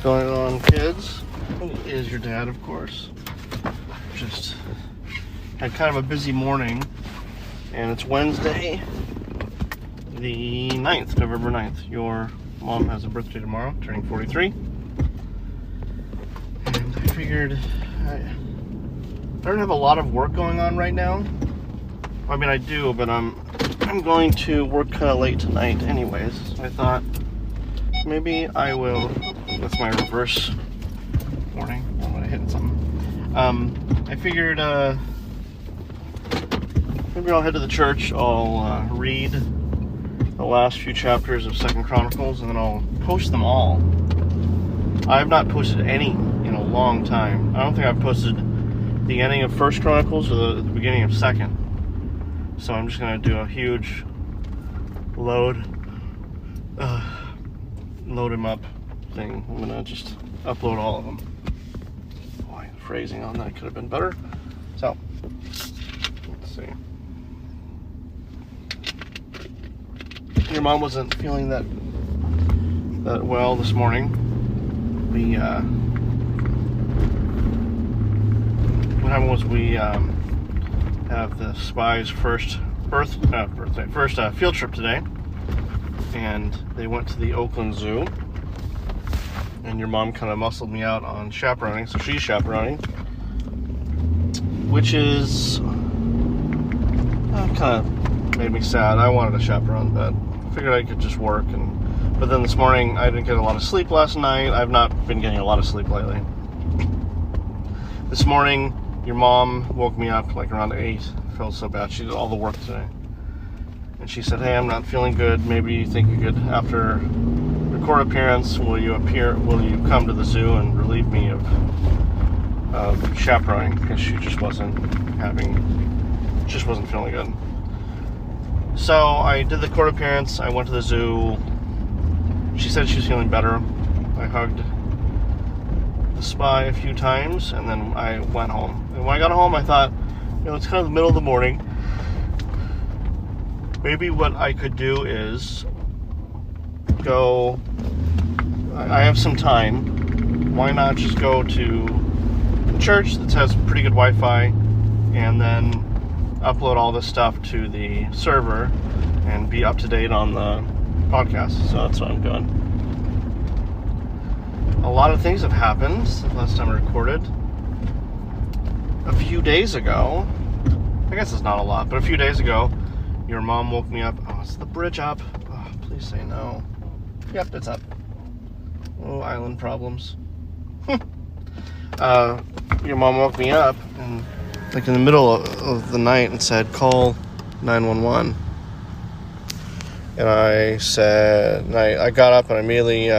going on, kids? It is your dad, of course. Just had kind of a busy morning, and it's Wednesday, the 9th, November 9th. Your mom has a birthday tomorrow, turning 43. And I figured I don't have a lot of work going on right now. I mean, I do, but I'm going to work kind of late tonight anyways. So I thought maybe I will. That's my reverse warning. I'm gonna hit something. I figured maybe I'll head to the church. I'll read the last few chapters of 2 Chronicles, and then I'll post them all. I have not posted any in a long time. I don't think I've posted the ending of 1 Chronicles or the beginning of 2nd. So I'm just gonna do a huge load him up thing. I'm gonna just upload all of them. Boy, phrasing on that could have been better. So let's see. Your mom wasn't feeling that well this morning. We what happened was we have the spy's first field trip today, and they went to the Oakland Zoo, and your mom kind of muscled me out on chaperoning, so she's chaperoning, which is kind of made me sad. I wanted a chaperone, but I figured I could just work, but then this morning I didn't get a lot of sleep last night. I've not been getting a lot of sleep lately. This morning your mom woke me up like around 8. I felt so bad. She did all the work today. And she said, "Hey, I'm not feeling good. Maybe you think you could, after the court appearance, will you come to the zoo and relieve me of chaperoning?" Because she just wasn't feeling good. So I did the court appearance. I went to the zoo. She said she was feeling better. I hugged the spy a few times, and then I went home. And when I got home, I thought, it's kind of the middle of the morning. Maybe what I could do is go. I have some time. Why not just go to the church that has pretty good Wi-Fi, and then upload all this stuff to the server and be up to date on the podcast. So that's what I'm doing. A lot of things have happened since the last time I recorded. A few days ago, I guess it's not a lot, but a few days ago, your mom woke me up. Oh, is the bridge up? Oh, please say no. Yep, it's up. Oh, island problems. Your mom woke me up and like in the middle of the night and said, "Call 911." And I said, and I got up and immediately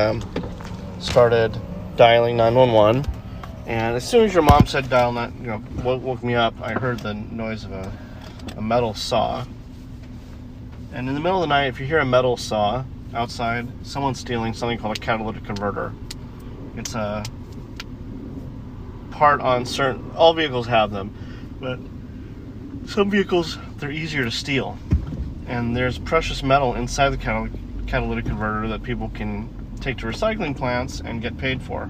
started dialing 911. And as soon as your mom said dial that, woke me up, I heard the noise of a metal saw. And in the middle of the night, if you hear a metal saw outside, someone's stealing something called a catalytic converter. It's a part on all vehicles have them, but some vehicles, they're easier to steal. And there's precious metal inside the catalytic converter that people can take to recycling plants and get paid for.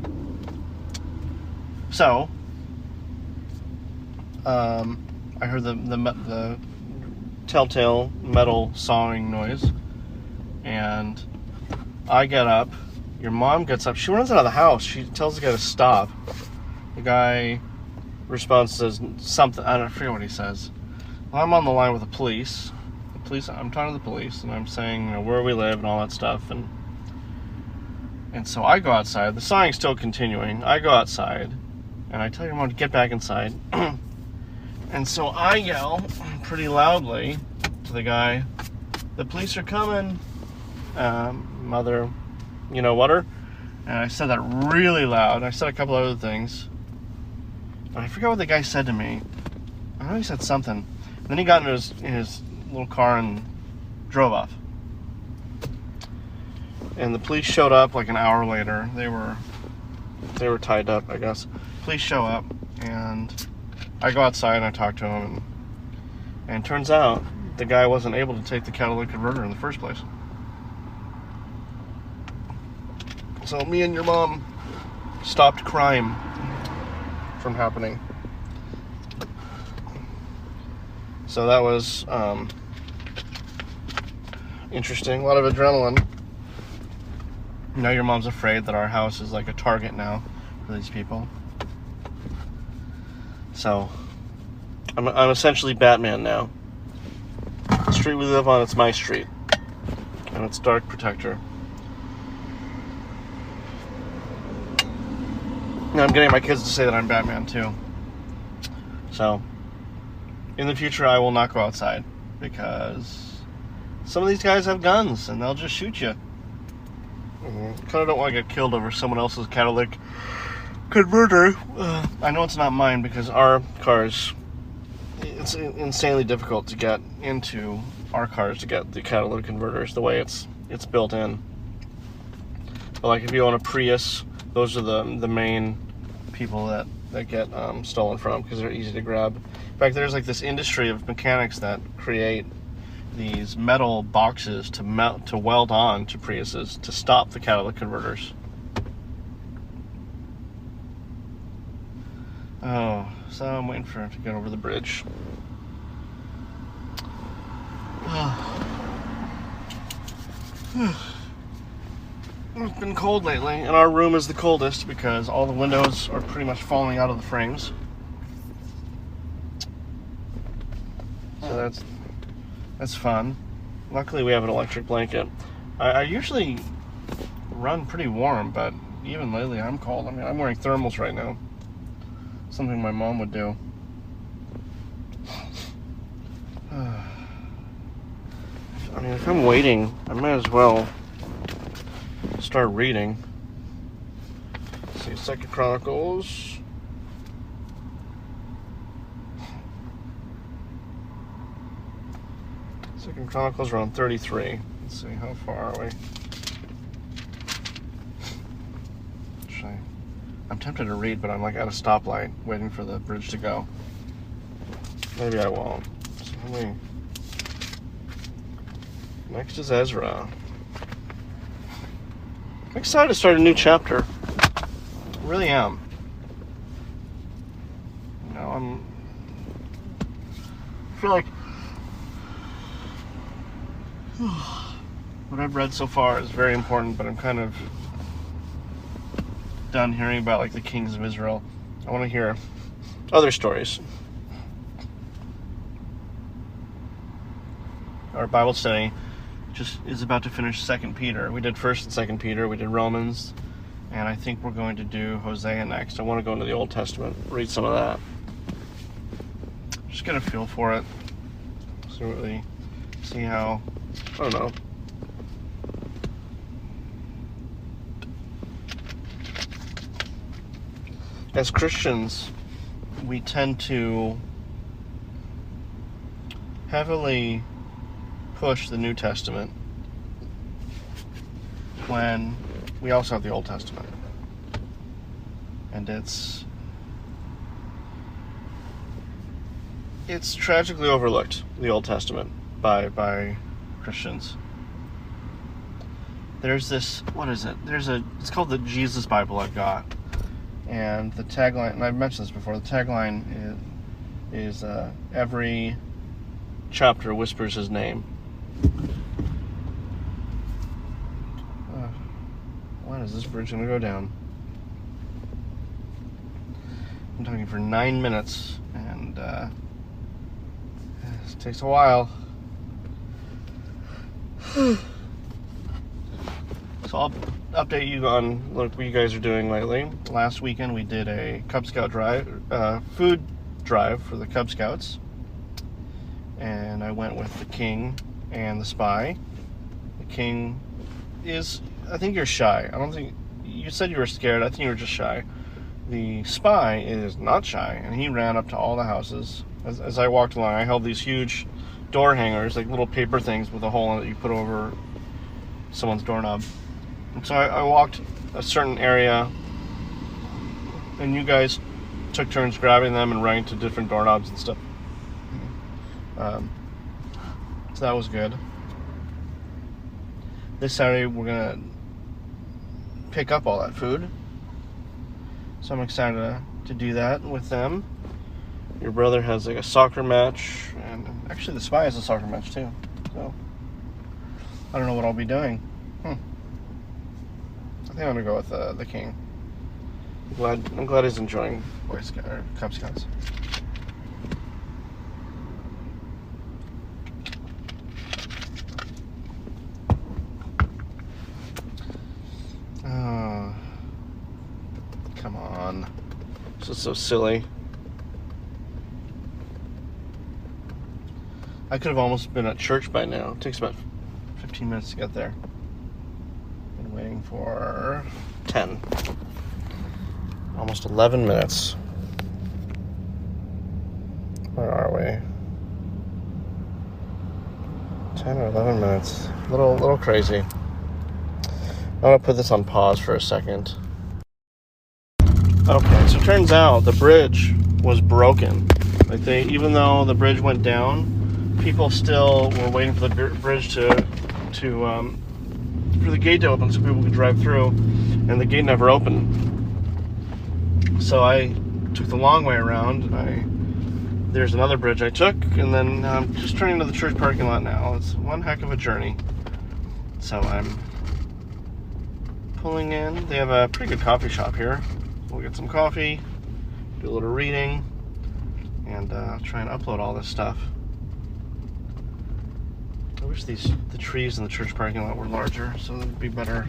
So, I heard the telltale metal sawing noise, and I get up. Your mom gets up. She runs out of the house. She tells the guy to stop. The guy responds, says something. I forget what he says. Well, I'm on the line with the police. I'm talking to the police, and I'm saying where we live and all that stuff, and so I go outside. The sawing's still continuing. I go outside, and I tell your mom to get back inside. And so I yell pretty loudly to the guy, "The police are coming, mother, whatever." And I said that really loud. I said a couple other things, but I forgot what the guy said to me. I know he said something. And then he got in his little car and drove off. And the police showed up like an hour later. They were tied up, I guess. Police show up, and I go outside and I talk to him, and turns out the guy wasn't able to take the catalytic converter in the first place. So me and your mom stopped crime from happening. So that was interesting. A lot of adrenaline. Now your mom's afraid that our house is like a target now for these people. So I'm essentially Batman now. The street we live on, it's my street. And it's Dark Protector. Now I'm getting my kids to say that I'm Batman too. So, in the future I will not go outside because some of these guys have guns and they'll just shoot you. Kind of don't want to get killed over someone else's catalytic converter. I know it's not mine because our cars, it's insanely difficult to get into our cars to get the catalytic converters the way it's built in. But like if you own a Prius, those are the main people that get stolen from because they're easy to grab. In fact, there's like this industry of mechanics that create these metal boxes to weld on to Priuses to stop the catalytic converters. Oh, so I'm waiting for him to get over the bridge. It's been cold lately, and our room is the coldest because all the windows are pretty much falling out of the frames. So that's fun. Luckily, we have an electric blanket. I usually run pretty warm, but even lately, I'm cold. I mean, I'm wearing thermals right now. Something my mom would do. I mean, if I'm waiting, I might as well start reading. Let's see, 2 Chronicles. Second Chronicles around 33. Let's see, how far are we? Actually, I'm tempted to read, but I'm like at a stoplight waiting for the bridge to go. Maybe I won't. So next is Ezra. I'm excited to start a new chapter. I really am. You know, I feel like what I've read so far is very important, but I'm kind of done hearing about like the kings of Israel. I want to hear other stories. Our Bible study just is about to finish 2 Peter. We did 1st and 2 Peter, we did Romans, and I think we're going to do Hosea next. I want to go into the Old Testament, read some of that. Just get a feel for it. See how, I don't know. As Christians, we tend to heavily push the New Testament when we also have the Old Testament. And it's tragically overlooked, the Old Testament, by Christians. There's this, what is it? It's called the Jesus Bible I've got. And the tagline, and I've mentioned this before, the tagline is every chapter whispers his name. When is this bridge going to go down? I'm talking for 9 minutes, and it takes a while. So I'll update you on what you guys are doing lately. Last weekend we did a Cub Scout drive, food drive for the Cub Scouts, and I went with the King and the Spy. The King is, I think you're shy. I don't think, you said you were scared. I think you were just shy. The Spy is not shy, and he ran up to all the houses. As I walked along, I held these huge door hangers, like little paper things with a hole in it that you put over someone's doorknob. And so I walked a certain area, and you guys took turns grabbing them and running to different doorknobs and stuff. So that was good. This Saturday we're gonna pick up all that food So I'm excited to do that with them. Your brother has like a soccer match, and actually the spy has a soccer match too. So I don't know what I'll be doing. I think I'm gonna go with the king. I'm glad he's enjoying Boy Scout or Cub Scouts. Oh, come on. This is so silly. I could have almost been at church by now. It takes about 15 minutes to get there. Been waiting for 10. Almost 11 minutes. Where are we? 10 or 11 minutes. A little crazy. I'm gonna put this on pause for a second. Okay, so it turns out the bridge was broken. Like even though the bridge went down, people still were waiting for the bridge for the gate to open so people could drive through, and the gate never opened. So I took the long way around. There's another bridge I took, and then I'm just turning to the church parking lot now. It's one heck of a journey. So I'm pulling in. They have a pretty good coffee shop here. We'll get some coffee, do a little reading, and try and upload all this stuff. I wish the trees in the church parking lot were larger, so there'd be better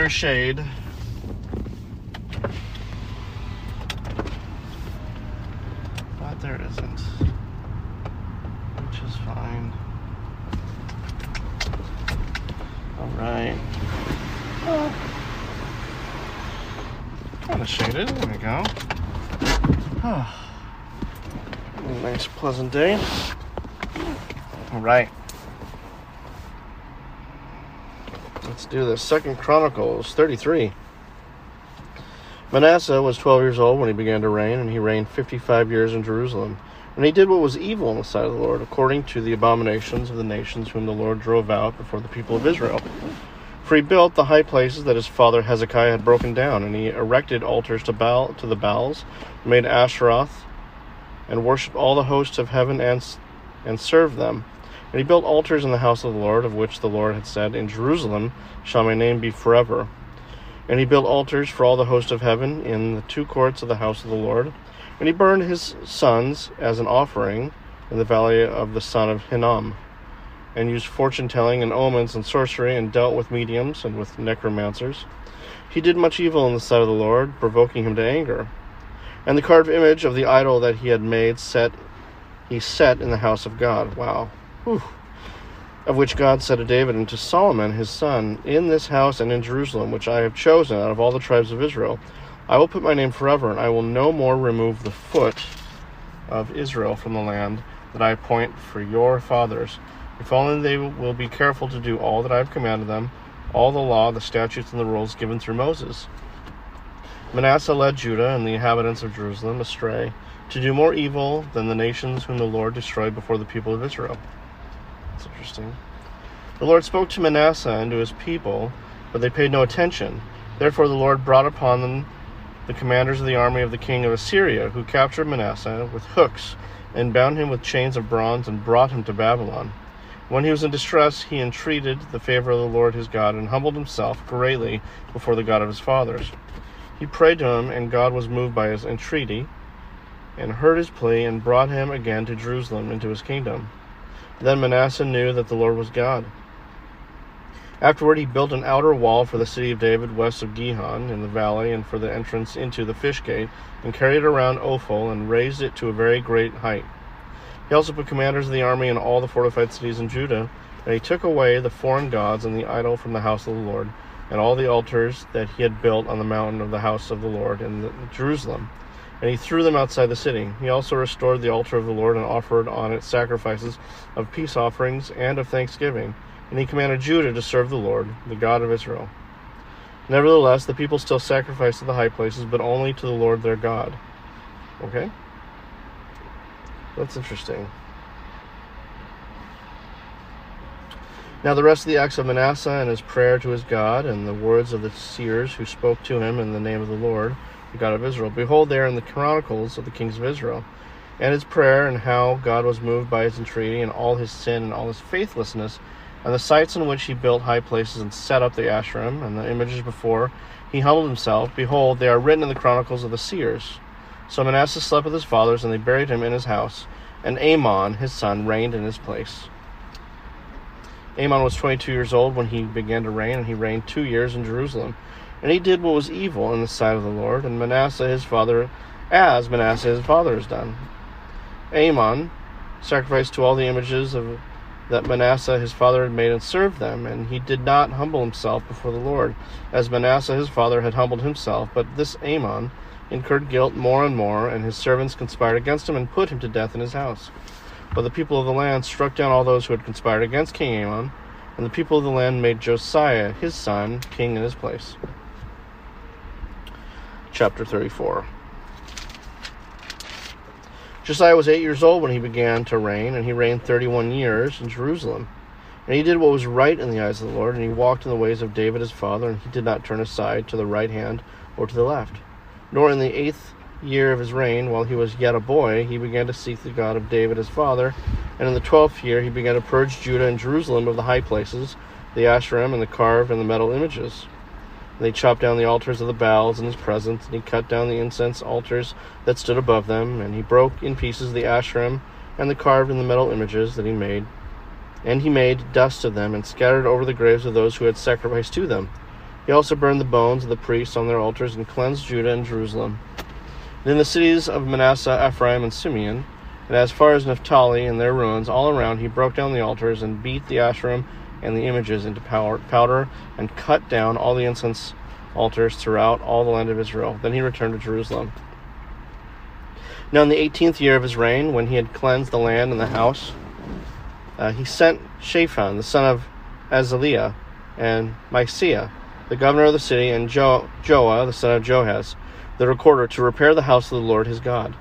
shade. But there isn't, which is fine. All right. Kind of shaded. There we go. Nice, pleasant day. All right. Let's do this. 2 Chronicles 33. Manasseh was 12 years old when he began to reign, and he reigned 55 years in Jerusalem. And he did what was evil in the sight of the Lord, according to the abominations of the nations whom the Lord drove out before the people of Israel. For he built the high places that his father Hezekiah had broken down, and he erected altars to the Baals, made Asheroth, and worshipped all the hosts of heaven and served them. And he built altars in the house of the Lord, of which the Lord had said, In Jerusalem shall my name be forever. And he built altars for all the host of heaven in the two courts of the house of the Lord. And he burned his sons as an offering in the valley of the son of Hinnom, and used fortune-telling and omens and sorcery, and dealt with mediums and with necromancers. He did much evil in the sight of the Lord, provoking him to anger. And the carved image of the idol that he had made he set in the house of God. Wow. Whew. Of which God said to David and to Solomon his son, In this house and in Jerusalem, which I have chosen out of all the tribes of Israel, I will put my name forever, and I will no more remove the foot of Israel from the land that I appoint for your fathers, if only they will be careful to do all that I have commanded them, all the law, the statutes, and the rules given through Moses. Manasseh led Judah and the inhabitants of Jerusalem astray, to do more evil than the nations whom the Lord destroyed before the people of Israel. That's interesting. The Lord spoke to Manasseh and to his people, but they paid no attention. Therefore the Lord brought upon them the commanders of the army of the king of Assyria, who captured Manasseh with hooks, and bound him with chains of bronze, and brought him to Babylon. When he was in distress, he entreated the favor of the Lord his God, and humbled himself greatly before the God of his fathers. He prayed to him, and God was moved by his entreaty, and heard his plea, and brought him again to Jerusalem into his kingdom. Then Manasseh knew that the Lord was God. Afterward he built an outer wall for the city of David west of Gihon in the valley, and for the entrance into the fish gate, and carried it around Ophel, and raised it to a very great height. He also put commanders of the army in all the fortified cities in Judah, and he took away the foreign gods and the idol from the house of the Lord, and all the altars that he had built on the mountain of the house of the Lord in Jerusalem, and he threw them outside the city. He also restored the altar of the Lord, and offered on it sacrifices of peace offerings and of thanksgiving, and he commanded Judah to serve the Lord, the God of Israel. Nevertheless, the people still sacrificed at the high places, but only to the Lord their God. Okay? That's interesting. Now the rest of the acts of Manasseh, and his prayer to his God, and the words of the seers who spoke to him in the name of the Lord, the God of Israel. Behold, they are in the Chronicles of the kings of Israel, and his prayer, and how God was moved by his entreaty, and all his sin, and all his faithlessness, and the sites in which he built high places, and set up the Asherim, and the images before he humbled himself. Behold, they are written in the Chronicles of the seers. So Manasseh slept with his fathers, and they buried him in his house, and Amon, his son, reigned in his place. Amon was 22 years old when he began to reign, and he reigned 2 years in Jerusalem. And he did what was evil in the sight of the Lord, and Manasseh his father, as Manasseh his father has done. Amon sacrificed to all the images that Manasseh his father had made, and served them, and he did not humble himself before the Lord, as Manasseh his father had humbled himself. But this Amon incurred guilt more and more, and his servants conspired against him, and put him to death in his house. But the people of the land struck down all those who had conspired against King Amon, and the people of the land made Josiah his son king in his place. Chapter 34. Josiah was 8 years old when he began to reign, and he reigned 31 years in Jerusalem. And he did what was right in the eyes of the Lord, and he walked in the ways of David his father, and he did not turn aside to the right hand or to the left. Nor in the 8th year of his reign, while he was yet a boy, he began to seek the God of David his father. And in the 12th year he began to purge Judah and Jerusalem of the high places, the Asherim, and the carved and the metal images. And they chopped down the altars of the Baals in his presence, and he cut down the incense altars that stood above them, and he broke in pieces the Asherim and the carved and the metal images that he made. And he made dust of them, and scattered over the graves of those who had sacrificed to them. He also burned the bones of the priests on their altars, and cleansed Judah and Jerusalem. And in the cities of Manasseh, Ephraim, and Simeon, and as far as Naphtali and their ruins, all around, he broke down the altars, and beat the Asherim and the images into powder, and cut down all the incense altars throughout all the land of Israel. Then he returned to Jerusalem. Now in the 18th year of his reign, when he had cleansed the land and the house, he sent Shaphan, the son of Azaliah, and Maaseiah, the governor of the city, and Joah, the son of Joahaz, the recorder, to repair the house of the Lord his God.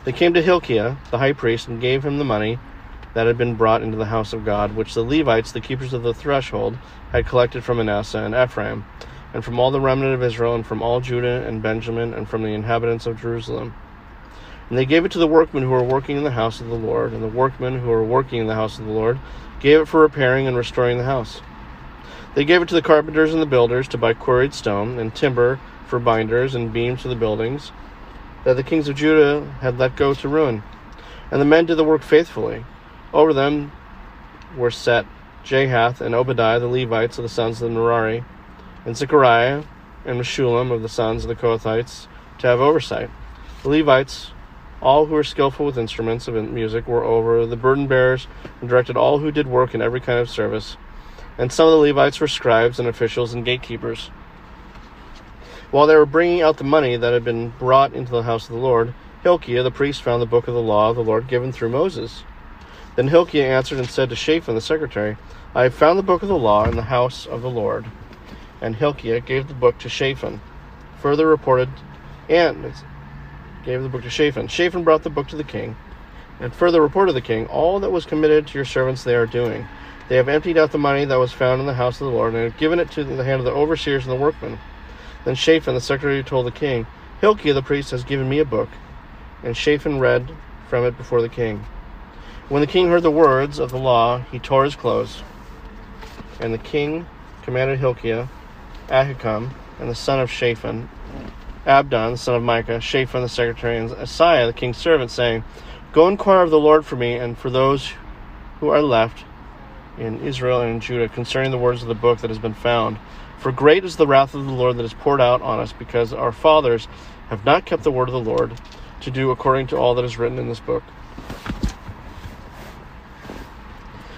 They came to Hilkiah, the high priest, and gave him the money that had been brought into the house of God, which the Levites, the keepers of the threshold, had collected from Manasseh and Ephraim, and from all the remnant of Israel, and from all Judah and Benjamin, and from the inhabitants of Jerusalem. And they gave it to the workmen who were working in the house of the Lord, and the workmen who were working in the house of the Lord gave it for repairing and restoring the house. They gave it to the carpenters and the builders to buy quarried stone, and timber for binders, and beams for the buildings, that the kings of Judah had let go to ruin. And the men did the work faithfully. Over them were set Jahath and Obadiah, the Levites of the sons of Merari, and Zechariah and Meshullam of the sons of the Kohathites, to have oversight. The Levites, all who were skillful with instruments of music, were over the burden bearers, and directed all who did work in every kind of service. And some of the Levites were scribes and officials and gatekeepers. While they were bringing out the money that had been brought into the house of the Lord, Hilkiah the priest found the book of the law of the Lord given through Moses. Then Hilkiah answered and said to Shaphan the secretary, I have found the book of the law in the house of the Lord. And Hilkiah gave the book to Shaphan. Shaphan brought the book to the king, and further reported to the king, all that was committed to your servants they are doing. They have emptied out the money that was found in the house of the Lord, and have given it to the hand of the overseers and the workmen. Then Shaphan the secretary told the king, Hilkiah the priest has given me a book. And Shaphan read from it before the king. When the king heard the words of the law, he tore his clothes. And the king commanded Hilkiah, Ahikam, and the son of Shaphan, Abdon, the son of Micah, Shaphan the secretary, and Asaiah, the king's servant, saying, Go inquire of the Lord for me and for those who are left in Israel and in Judah concerning the words of the book that has been found. For great is the wrath of the Lord that is poured out on us, because our fathers have not kept the word of the Lord, to do according to all that is written in this book.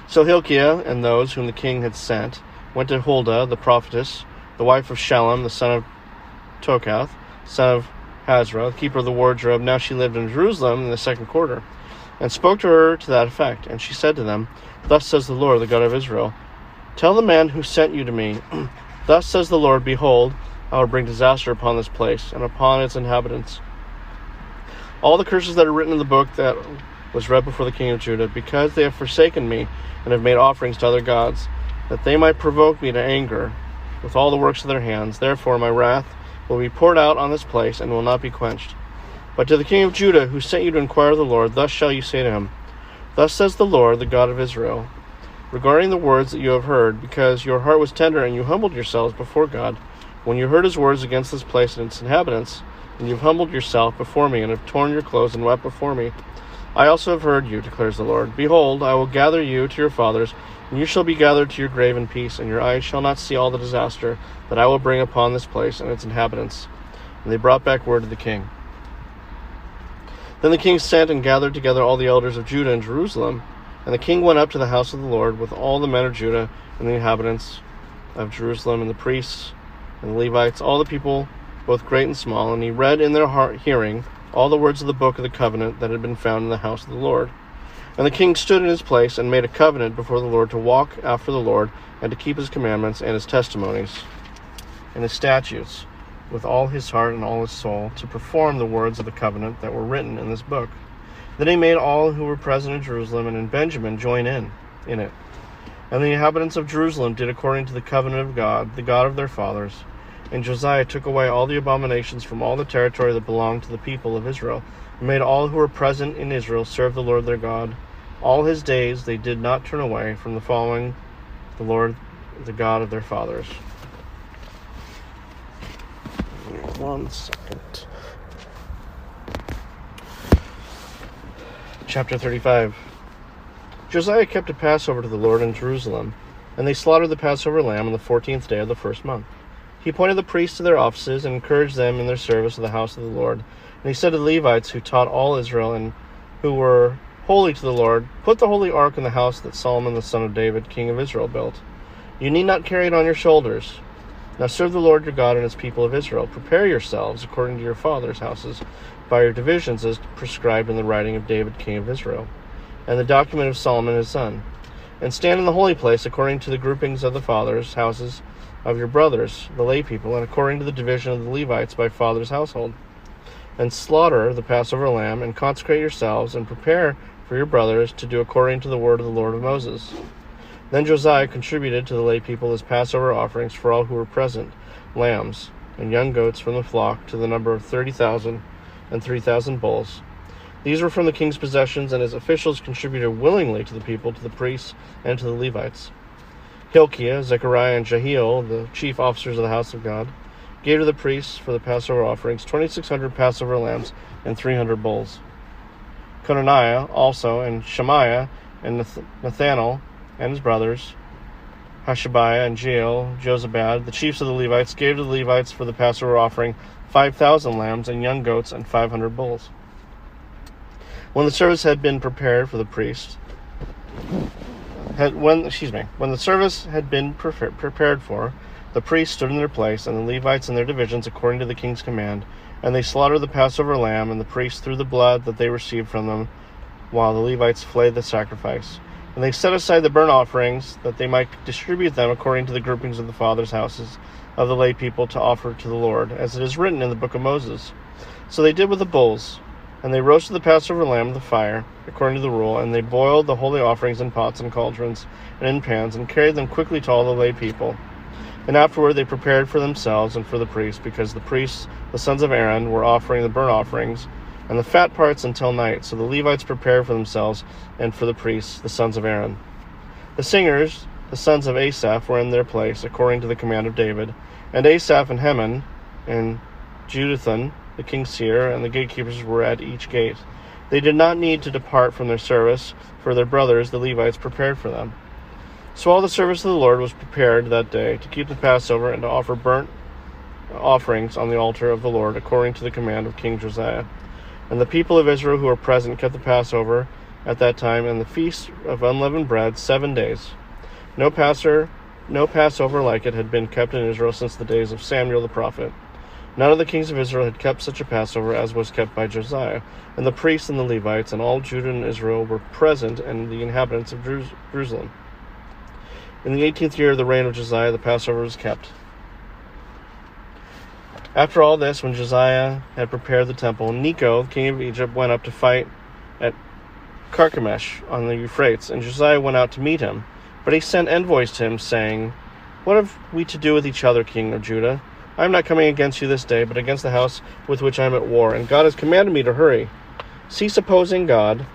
So Hilkiah and those whom the king had sent went to Huldah the prophetess, the wife of Shallum, the son of Tokath, son of Hazra, the keeper of the wardrobe. Now she lived in Jerusalem in the second quarter, and spoke to her to that effect. And she said to them, Thus says the Lord, the God of Israel, Tell the man who sent you to me, Thus says the Lord, Behold, I will bring disaster upon this place, and upon its inhabitants. All the curses that are written in the book that was read before the king of Judah, because they have forsaken me, and have made offerings to other gods, that they might provoke me to anger with all the works of their hands. Therefore my wrath will be poured out on this place and will not be quenched. But to the king of Judah, who sent you to inquire of the Lord, thus shall you say to him, Thus says the Lord, the God of Israel, regarding the words that you have heard, because your heart was tender and you humbled yourselves before God, when you heard his words against this place and its inhabitants, and you've humbled yourself before me, and have torn your clothes and wept before me, I also have heard you, declares the Lord. Behold, I will gather you to your fathers, and you shall be gathered to your grave in peace, and your eyes shall not see all the disaster that I will bring upon this place and its inhabitants. And they brought back word to the king. Then the king sent and gathered together all the elders of Judah and Jerusalem, and the king went up to the house of the Lord with all the men of Judah and the inhabitants of Jerusalem, and the priests and the Levites, all the people, both great and small, and he read in their hearing all the words of the book of the covenant that had been found in the house of the Lord. And the king stood in his place and made a covenant before the Lord to walk after the Lord, and to keep his commandments and his testimonies and his statutes with all his heart and all his soul, to perform the words of the covenant that were written in this book. Then he made all who were present in Jerusalem and in Benjamin join in it. And the inhabitants of Jerusalem did according to the covenant of God, the God of their fathers. And Josiah took away all the abominations from all the territory that belonged to the people of Israel, and made all who were present in Israel serve the Lord their God. All his days they did not turn away from the following the Lord, the God of their fathers. 1 second. Chapter 35. Josiah kept a Passover to the Lord in Jerusalem, and they slaughtered the Passover lamb on the 14th day of the first month. He appointed the priests to their offices and encouraged them in their service of the house of the Lord. And he said to the Levites who taught all Israel and who were holy to the Lord, Put the holy ark in the house that Solomon the son of David, king of Israel, built. You need not carry it on your shoulders. Now serve the Lord your God and his people of Israel. Prepare yourselves according to your fathers' houses by your divisions as prescribed in the writing of David, king of Israel, and the document of Solomon his son. And stand in the holy place according to the groupings of the fathers' houses of your brothers, the lay people, and according to the division of the Levites by father's household. And slaughter the Passover lamb, and consecrate yourselves, and prepare for your brothers to do according to the word of the Lord of Moses. Then Josiah contributed to the lay people as Passover offerings for all who were present, lambs and young goats from the flock, to the number of 30,000 and 3,000 bulls. These were from the king's possessions, and his officials contributed willingly to the people, to the priests, and to the Levites. Hilkiah, Zechariah, and Jehiel, the chief officers of the house of God, gave to the priests for the Passover offerings 2,600 Passover lambs and 300 bulls. Conaniah also, and Shemaiah, and Nathanael, and his brothers, Hashabiah and Jeiel, Jozabad, the chiefs of the Levites, gave to the Levites for the Passover offering 5,000 lambs and young goats and 500 bulls. When the service had been prepared for the priests, when the service had been prepared for, the priests stood in their place, and the Levites in their divisions according to the king's command, and they slaughtered the Passover lamb, and the priests threw the blood that they received from them, while the Levites flayed the sacrifice. And they set aside the burnt offerings, that they might distribute them according to the groupings of the fathers' houses of the lay people to offer to the Lord, as it is written in the book of Moses. So they did with the bulls. And they roasted the Passover lamb with the fire, according to the rule, and they boiled the holy offerings in pots and cauldrons and in pans, and carried them quickly to all the lay people. And afterward they prepared for themselves and for the priests, because the priests, the sons of Aaron, were offering the burnt offerings and the fat parts until night. So the Levites prepared for themselves and for the priests, the sons of Aaron. The singers, the sons of Asaph, were in their place, according to the command of David. And Asaph and Heman and Jeduthun, the king's seer, and the gatekeepers were at each gate. They did not need to depart from their service, for their brothers, the Levites, prepared for them. So all the service of the Lord was prepared that day to keep the Passover and to offer burnt offerings on the altar of the Lord, according to the command of King Josiah. And the people of Israel who were present kept the Passover at that time, and the feast of unleavened bread 7 days. No Passover like it had been kept in Israel since the days of Samuel the prophet. None of the kings of Israel had kept such a Passover as was kept by Josiah. And the priests and the Levites and all Judah and Israel were present, and the inhabitants of Jerusalem. In the 18th year of the reign of Josiah, the Passover was kept. After all this, when Josiah had prepared the temple, Necho, king of Egypt, went up to fight at Carchemish on the Euphrates, and Josiah went out to meet him. But he sent envoys to him, saying, What have we to do with each other, king of Judah? I am not coming against you this day, but against the house with which I am at war, and God has commanded me to hurry. Cease opposing God,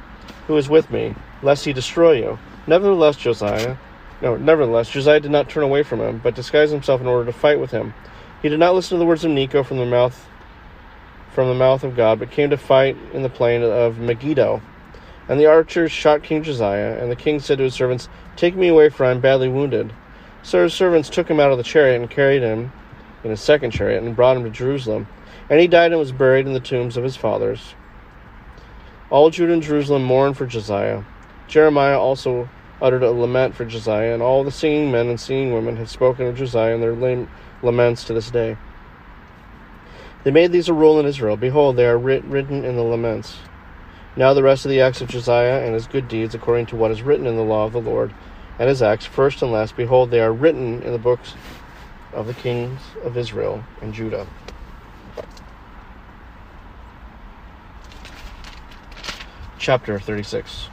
who is with me, lest he destroy you. Nevertheless, Josiah did not turn away from him, but disguised himself in order to fight with him. He did not listen to the words of Necho from the mouth of God, but came to fight in the plain of Megiddo. And the archers shot King Josiah, and the king said to his servants, "Take me away, for I am badly wounded." So his servants took him out of the chariot and carried him in a second chariot and brought him to Jerusalem. And he died and was buried in the tombs of his fathers. All Judah and Jerusalem mourned for Josiah. Jeremiah also uttered a lament for Josiah, and all the singing men and singing women have spoken of Josiah in their laments to this day. They made these a rule in Israel. Behold, they are written in the laments. Now the rest of the acts of Josiah and his good deeds, according to what is written in the law of the Lord, and his acts, first and last, behold, they are written in the books of the kings of Israel and Judah. Chapter 36.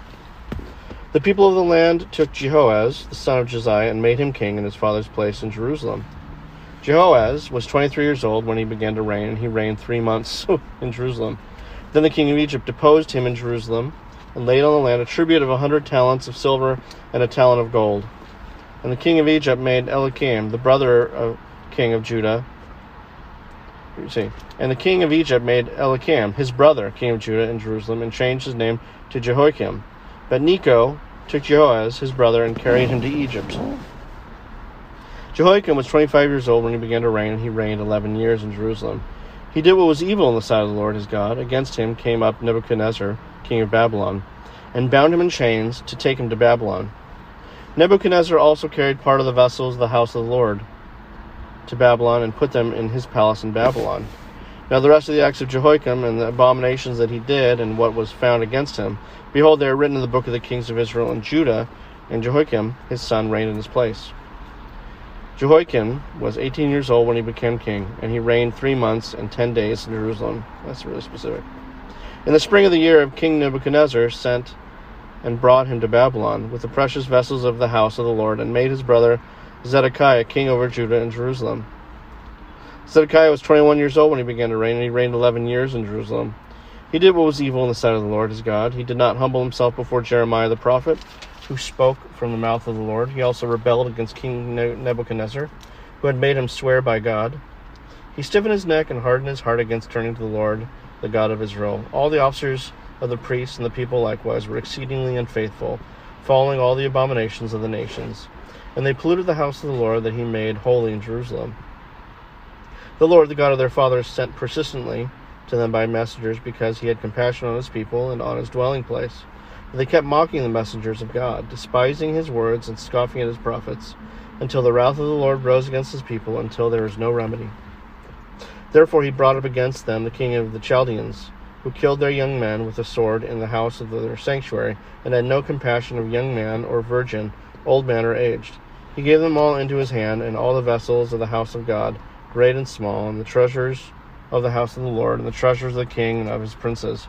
The people of the land took Jehoaz, the son of Josiah, and made him king in his father's place in Jerusalem. Jehoaz was 23 years old when he began to reign, and he reigned 3 months in Jerusalem. Then the king of Egypt deposed him in Jerusalem, and laid on the land a tribute of 100 talents of silver and a talent of gold. And the king of Egypt made Eliakim, the brother of king of Judah. And the king of Egypt made Eliakim, his brother, king of Judah in Jerusalem, and changed his name to Jehoiakim. But Necho took Jehoaz, his brother, and carried him to Egypt. Jehoiakim was 25 years old when he began to reign, and he reigned 11 years in Jerusalem. He did what was evil in the sight of the Lord his God. Against him came up Nebuchadnezzar, king of Babylon, and bound him in chains to take him to Babylon. Nebuchadnezzar also carried part of the vessels of the house of the Lord to Babylon, and put them in his palace in Babylon. Now the rest of the acts of Jehoiakim, and the abominations that he did, and what was found against him, behold, they are written in the book of the kings of Israel and Judah, and Jehoiakim his son reigned in his place. Jehoiakim was 18 years old when he became king, and he reigned 3 months and 10 days in Jerusalem. That's really specific. In the spring of the year of King Nebuchadnezzar sent and brought him to Babylon with the precious vessels of the house of the Lord, and made his brother Zedekiah king over Judah and Jerusalem. Zedekiah was 21 years old when he began to reign, and he reigned 11 years in Jerusalem. He did what was evil in the sight of the Lord his God. He did not humble himself before Jeremiah the prophet, who spoke from the mouth of the Lord. He also rebelled against King Nebuchadnezzar, who had made him swear by God. He stiffened his neck and hardened his heart against turning to the Lord, the God of Israel. All the officers of the priests and the people likewise were exceedingly unfaithful, following all the abominations of the nations. And they polluted the house of the Lord that he made holy in Jerusalem. The Lord, the God of their fathers, sent persistently to them by messengers, because he had compassion on his people and on his dwelling place. But they kept mocking the messengers of God, despising his words and scoffing at his prophets, until the wrath of the Lord rose against his people, until there was no remedy. Therefore he brought up against them the king of the Chaldeans, who killed their young men with a sword in the house of their sanctuary, and had no compassion of young man or virgin, old man or aged. He gave them all into his hand, and all the vessels of the house of God, great and small, and the treasures of the house of the Lord, and the treasures of the king and of his princes.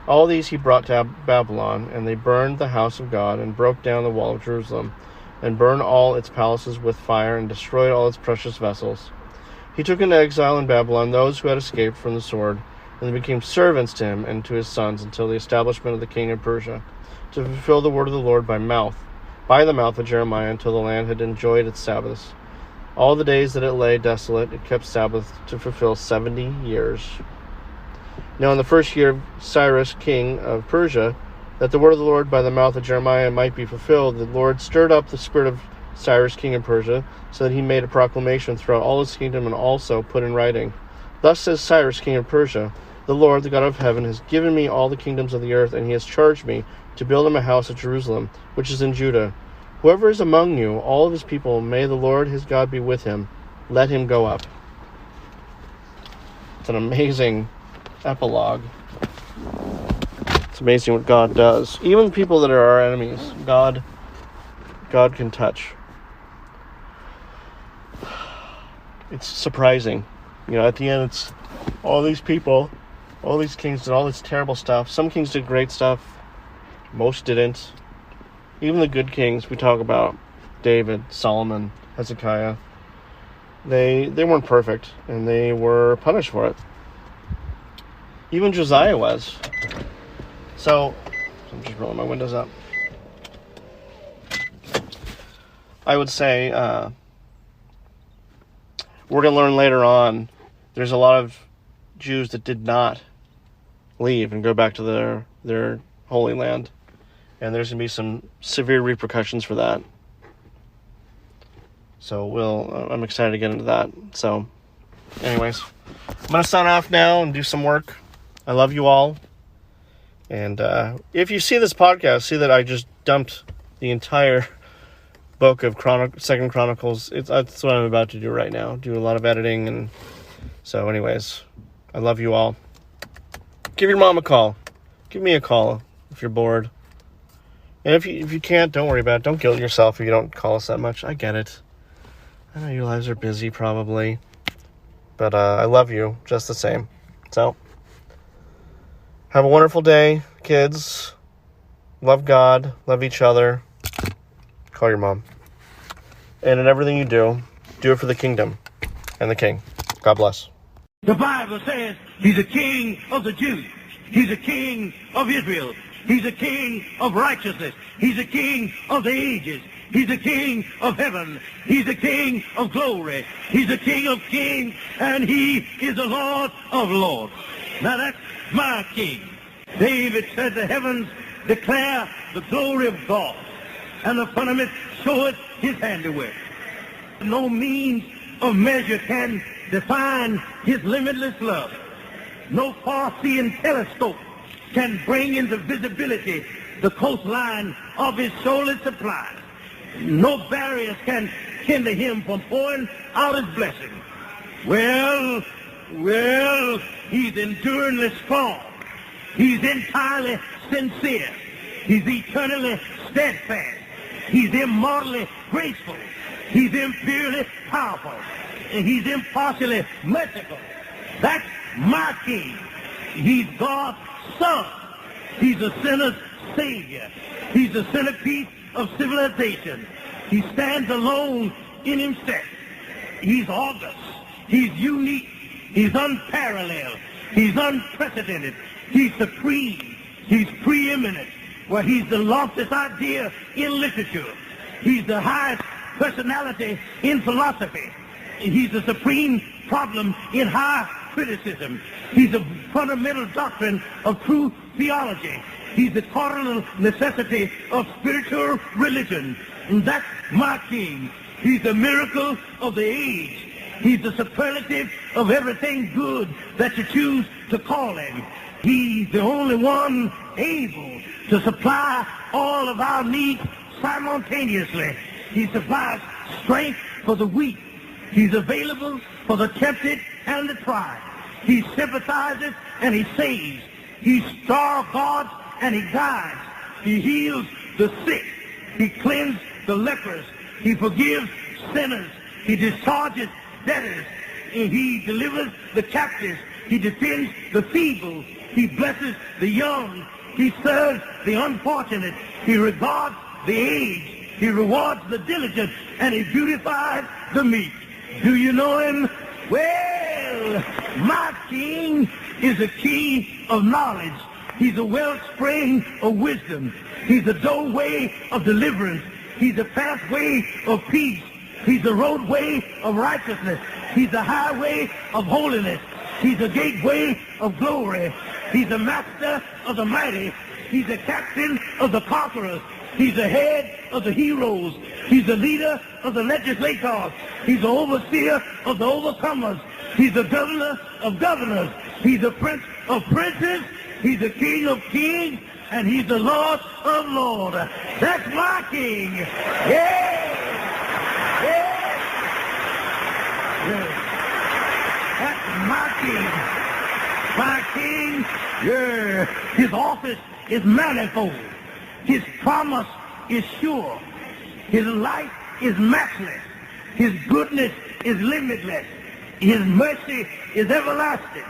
All these he brought to Babylon, and they burned the house of God, and broke down the wall of Jerusalem, and burned all its palaces with fire, and destroyed all its precious vessels. He took into exile in Babylon those who had escaped from the sword, and they became servants to him and to his sons, until the establishment of the king of Persia, to fulfill the word of the Lord by the mouth of Jeremiah, until the land had enjoyed its Sabbaths. All the days that it lay desolate, it kept Sabbath to fulfill 70 years. Now in the first year of Cyrus, king of Persia, that the word of the Lord by the mouth of Jeremiah might be fulfilled, the Lord stirred up the spirit of Cyrus, king of Persia, so that he made a proclamation throughout all his kingdom, and also put in writing, "Thus says Cyrus, king of Persia, the Lord, the God of heaven, has given me all the kingdoms of the earth, and he has charged me to build him a house at Jerusalem, which is in Judah. Whoever is among you, all of his people, may the Lord his God be with him. Let him go up." It's an amazing epilogue. It's amazing what God does. Even the people that are our enemies, God can touch. It's surprising. At the end, it's all these people, all these kings did all this terrible stuff. Some kings did great stuff. Most didn't. Even the good kings we talk about, David, Solomon, Hezekiah, they weren't perfect, and they were punished for it. Even Josiah was. So I'm just rolling my windows up. I would say we're going to learn later on there's a lot of Jews that did not leave and go back to their Holy Land. And there's going to be some severe repercussions for that. So I'm excited to get into that. So anyways, I'm going to sign off now and do some work. I love you all. And if you see this podcast, see that I just dumped the entire book of Second Chronicles. That's what I'm about to do right now. Do a lot of editing. And so anyways, I love you all. Give your mom a call. Give me a call if you're bored. And if you can't, don't worry about it. Don't guilt yourself if you don't call us that much. I get it. I know your lives are busy probably. But I love you just the same. So have a wonderful day, kids. Love God. Love each other. Call your mom. And in everything you do it for the kingdom and the king. God bless. The Bible says he's a king of the Jews. He's a king of Israel. He's a king of righteousness. He's a king of the ages. He's a king of heaven. He's a king of glory. He's a king of kings, and he is the Lord of lords. Now that's my king. David said the heavens declare the glory of God, and the firmament showeth his handiwork. No means of measure can define his limitless love. No far-seeing telescope can bring into visibility the coastline of his soulless supply. No barriers can hinder him from pouring out his blessing. Well, he's enduringly strong. He's entirely sincere. He's eternally steadfast. He's immortally graceful. He's imperially powerful. And he's impartially merciful. That's my king. He's God's son. He's a sinner's savior. He's the centerpiece of civilization. He stands alone in himself. He's august. He's unique. He's unparalleled. He's unprecedented. He's supreme. He's preeminent. Well, he's the loftiest idea in literature. He's the highest personality in philosophy. He's the supreme problem in high criticism. He's the fundamental doctrine of true theology. He's the cardinal necessity of spiritual religion. And that's my king. He's the miracle of the age. He's the superlative of everything good that you choose to call him. He's the only one able to supply all of our needs simultaneously. He supplies strength for the weak. He's available for the tempted and the tried. He sympathizes and he saves. He star guards and he guides. He heals the sick. He cleanses the lepers. He forgives sinners. He discharges debtors. And he delivers the captives. He defends the feeble. He blesses the young. He serves the unfortunate. He regards the aged. He rewards the diligent. And he beautifies the meek. Do you know him? Well, my king is a king of knowledge. He's a wellspring of wisdom. He's a doorway of deliverance. He's a pathway of peace. He's a roadway of righteousness. He's a highway of holiness. He's a gateway of glory. He's a master of the mighty. He's a captain of the conquerors. He's the head of the heroes. He's the leader of the legislators. He's the overseer of the overcomers. He's the governor of governors. He's the prince of princes. He's the king of kings. And he's the Lord of lords. That's my king. Yeah! Yeah! Yeah. That's my king. My king. Yeah. His office is manifold. His promise is sure. His life is matchless. His goodness is limitless. His mercy is everlasting.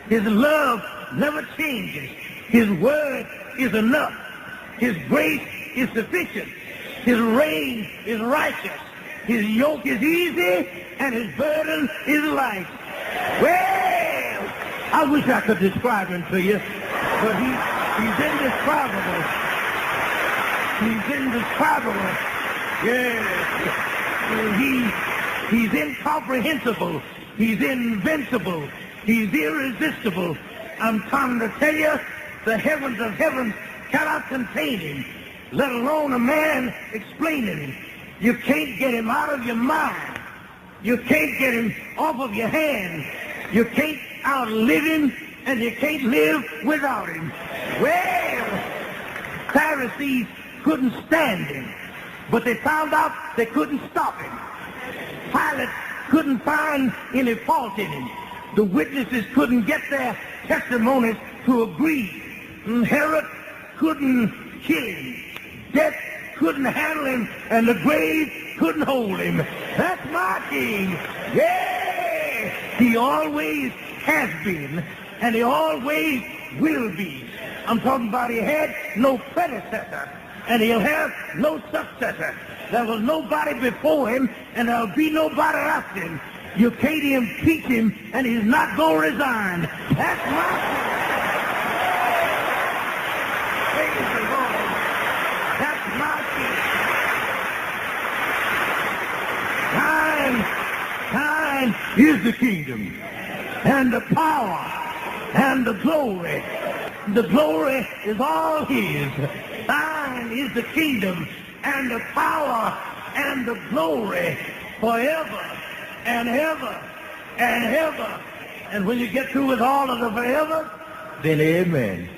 His love never changes. His word is enough. His grace is sufficient. His reign is righteous. his yoke is easy and his burden is light. Well, I wish I could describe him to you, but he's indescribable. He's indescribable. Yes. He's incomprehensible. He's invincible. He's irresistible. I'm trying to tell you, the heavens of heavens cannot contain him, let alone a man explaining him. You can't get him out of your mind. You can't get him off of your hand. You can't outlive him, and you can't live without him. Well, Pharisees couldn't stand him, but they found out they couldn't stop him. Pilate couldn't find any fault in him. The witnesses couldn't get their testimonies to agree. Herod couldn't kill him. Death couldn't handle him, and the grave couldn't hold him. That's my king. Yeah! He always has been, and he always will be. I'm talking about he had no predecessor, and he'll have no successor. There was nobody before him, and there'll be nobody after him. You can't impeach him, and he's not going to resign. That's my king. Praise the Lord. That's my king. Thine is the kingdom, and the power, and the glory. The glory is all his. Thine is the kingdom, and the power, and the glory, forever and ever and ever. And when you get through with all of the forever, then amen.